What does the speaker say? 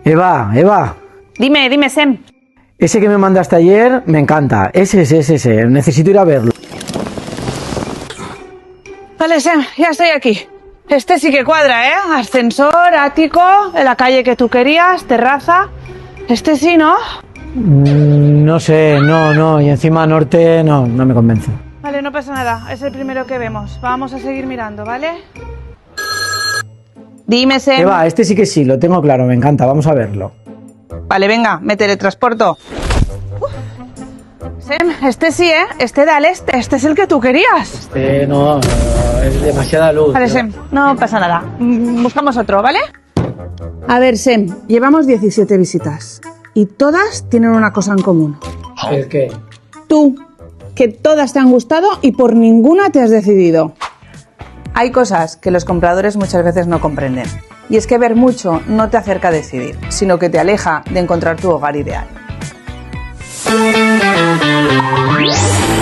Eva. Dime, Sem. Ese que me mandaste ayer me encanta. Ese. Necesito ir a verlo. Vale, Sem, ya estoy aquí. Este sí que cuadra, ¿eh? Ascensor, ático, en la calle que tú querías, terraza. Este sí, ¿no? No sé, no. Y encima norte no me convence. Vale, no pasa nada. Es el primero que vemos. Vamos a seguir mirando, ¿vale? Dime, Sem. Eva, este sí que sí, lo tengo claro, me encanta. Vamos a verlo. Vale, venga, me teletransporto. Sem, este sí, ¿eh? Este de al este. Este es el que tú querías. No, es demasiada luz. Vale, Sem, no pasa nada. Buscamos otro, ¿vale? A ver, Sem, llevamos 17 visitas. Y todas tienen una cosa en común. ¿El qué? Tú, que todas te han gustado y por ninguna te has decidido. Hay cosas que los compradores muchas veces no comprenden. Y es que ver mucho no te acerca a decidir, sino que te aleja de encontrar tu hogar ideal.